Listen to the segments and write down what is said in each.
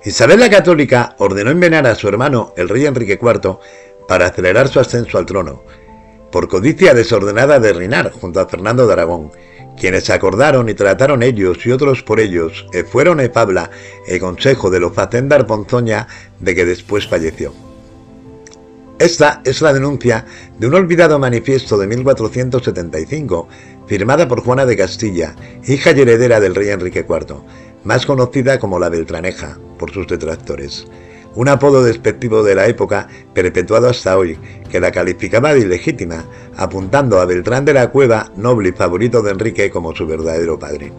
Isabel la Católica ordenó envenenar a su hermano, el rey Enrique IV, para acelerar su ascenso al trono, por codicia desordenada de reinar junto a Fernando de Aragón, quienes acordaron y trataron ellos y otros por ellos, e fueron e Pabla e consejo de lo facendar Ponzoña, de que después falleció. Esta es la denuncia de un olvidado manifiesto de 1475, firmada por Juana de Castilla, hija y heredera del rey Enrique IV, más conocida como la Beltraneja, por sus detractores. Un apodo despectivo de la época, perpetuado hasta hoy, que la calificaba de ilegítima, apuntando a Beltrán de la Cueva, noble y favorito de Enrique, como su verdadero padre.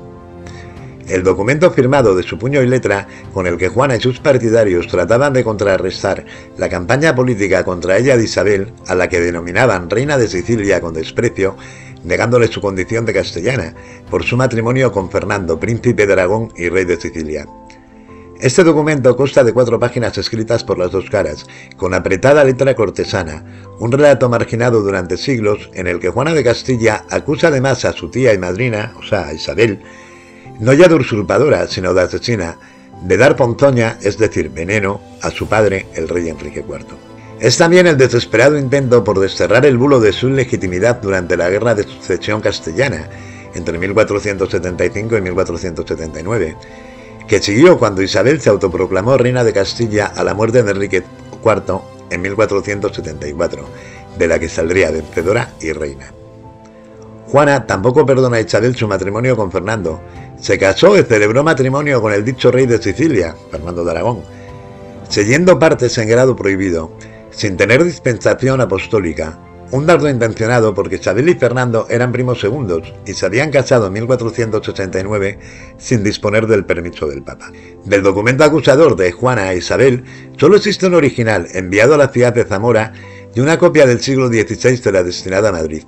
El documento firmado de su puño y letra, con el que Juana y sus partidarios trataban de contrarrestar la campaña política contra ella de Isabel, a la que denominaban reina de Sicilia con desprecio, negándole su condición de castellana, por su matrimonio con Fernando, príncipe de Aragón y rey de Sicilia. Este documento consta de 4 páginas escritas por las dos caras, con apretada letra cortesana, un relato marginado durante siglos en el que Juana de Castilla acusa además a su tía y madrina, o sea, a Isabel, no ya de usurpadora, sino de asesina, de dar ponzoña, es decir, veneno, a su padre, el rey Enrique IV. Es también el desesperado intento por desterrar el bulo de su ilegitimidad durante la Guerra de Sucesión Castellana, entre 1475 y 1479, que siguió cuando Isabel se autoproclamó reina de Castilla a la muerte de Enrique IV en 1474, de la que saldría vencedora y reina. Juana tampoco perdona a Isabel su matrimonio con Fernando. Se casó y celebró matrimonio con el dicho rey de Sicilia, Fernando de Aragón, sellando partes en grado prohibido, sin tener dispensación apostólica, un dardo intencionado porque Isabel y Fernando eran primos segundos y se habían casado en 1489 sin disponer del permiso del Papa. Del documento acusador de Juana a Isabel solo existe un original enviado a la ciudad de Zamora y una copia del siglo XVI de la destinada a Madrid.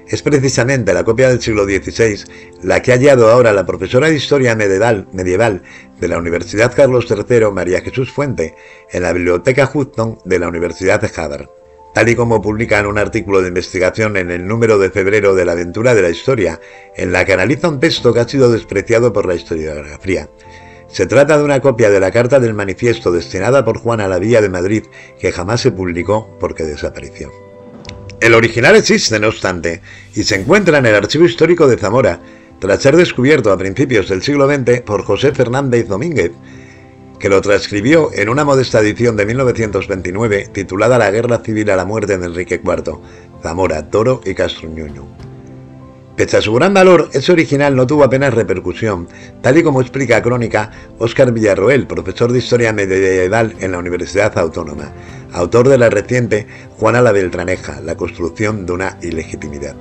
Es precisamente la copia del siglo XVI la que ha hallado ahora la profesora de Historia medieval de la Universidad Carlos III, María Jesús Fuente, en la Biblioteca Hudson de la Universidad de Harvard, tal y como publica en un artículo de investigación en el número de febrero de la Aventura de la Historia, en la que analiza un texto que ha sido despreciado por la historiografía. Se trata de una copia de la carta del manifiesto destinada por Juana a la Villa de Madrid, que jamás se publicó porque desapareció. El original existe, no obstante, y se encuentra en el Archivo Histórico de Zamora, tras ser descubierto a principios del siglo XX por José Fernández Domínguez, que lo transcribió en una modesta edición de 1929 titulada La Guerra Civil a la muerte de Enrique IV, Zamora, Toro y Castruñuño. Pese a su gran valor, ese original no tuvo apenas repercusión, tal y como explica a Crónica Óscar Villarroel, profesor de Historia Medieval en la Universidad Autónoma, autor de la reciente Juana la Beltraneja, la construcción de una ilegitimidad.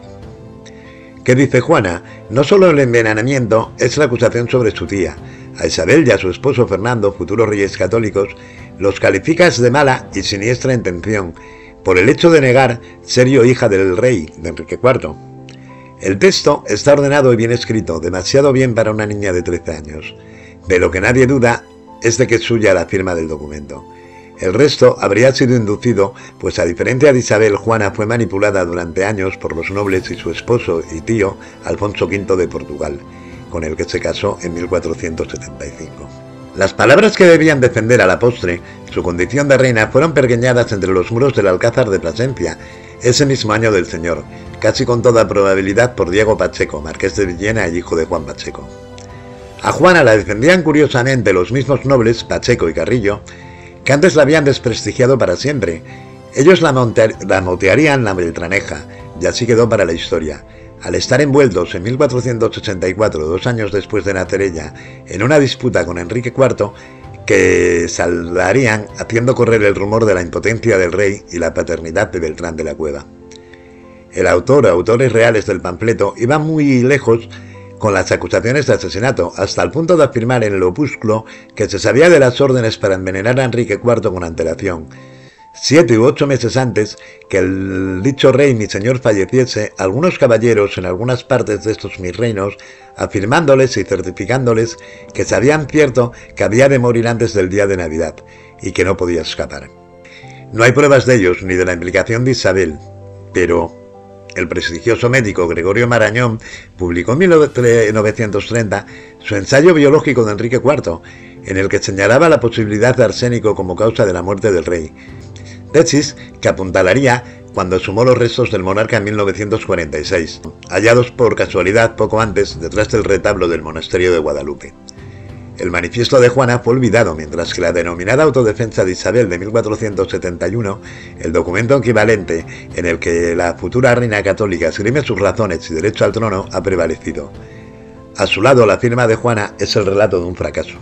¿Qué dice Juana? No solo el envenenamiento es la acusación sobre su tía. A Isabel y a su esposo Fernando, futuros reyes católicos, los califica de mala y siniestra intención, por el hecho de negar ser yo hija del rey, de Enrique IV. El texto está ordenado y bien escrito, demasiado bien para una niña de 13 años. De lo que nadie duda es de que es suya la firma del documento. El resto habría sido inducido, pues a diferencia de Isabel, Juana fue manipulada durante años por los nobles y su esposo y tío, Alfonso V de Portugal, con el que se casó en 1475. Las palabras que debían defender a la postre su condición de reina fueron pergeñadas entre los muros del Alcázar de Plasencia, ese mismo año del Señor, casi con toda probabilidad por Diego Pacheco, marqués de Villena y hijo de Juan Pacheco. A Juana la defendían curiosamente los mismos nobles, Pacheco y Carrillo, que antes la habían desprestigiado para siempre. Ellos la motearían la Beltraneja, y así quedó para la historia. Al estar envueltos en 1484, 2 años después de nacer ella, en una disputa con Enrique IV, que saldarían haciendo correr el rumor de la impotencia del rey y la paternidad de Beltrán de la Cueva. El autor o autores reales del panfleto iban muy lejos con las acusaciones de asesinato, hasta el punto de afirmar en el opúsculo que se sabía de las órdenes para envenenar a Enrique IV con antelación, 7 u 8 meses antes que el dicho rey mi señor falleciese, algunos caballeros en algunas partes de estos mis reinos, afirmándoles y certificándoles que sabían cierto que había de morir antes del día de Navidad, y que no podía escapar. No hay pruebas de ellos ni de la implicación de Isabel, pero el prestigioso médico Gregorio Marañón publicó en 1930 su ensayo biológico de Enrique IV, en el que señalaba la posibilidad de arsénico como causa de la muerte del rey, tesis que apuntalaría cuando exhumó los restos del monarca en 1946, hallados por casualidad poco antes detrás del retablo del monasterio de Guadalupe. El manifiesto de Juana fue olvidado, mientras que la denominada autodefensa de Isabel de 1471, el documento equivalente en el que la futura reina católica esgrime sus razones y derecho al trono, ha prevalecido. A su lado, la firma de Juana es el relato de un fracaso.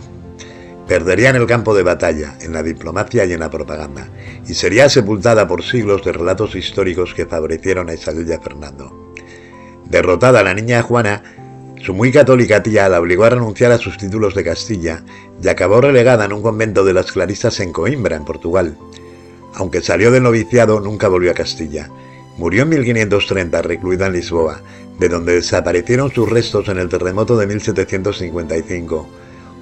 Perdería en el campo de batalla, en la diplomacia y en la propaganda, y sería sepultada por siglos de relatos históricos que favorecieron a Isabel y a Fernando. Derrotada la niña Juana, su muy católica tía la obligó a renunciar a sus títulos de Castilla y acabó relegada en un convento de las Clarisas en Coimbra, en Portugal. Aunque salió del noviciado, nunca volvió a Castilla. Murió en 1530 recluida en Lisboa, de donde desaparecieron sus restos en el terremoto de 1755.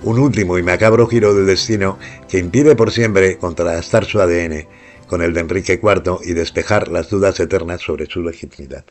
Un último y macabro giro del destino que impide por siempre contrastar su ADN con el de Enrique IV y despejar las dudas eternas sobre su legitimidad.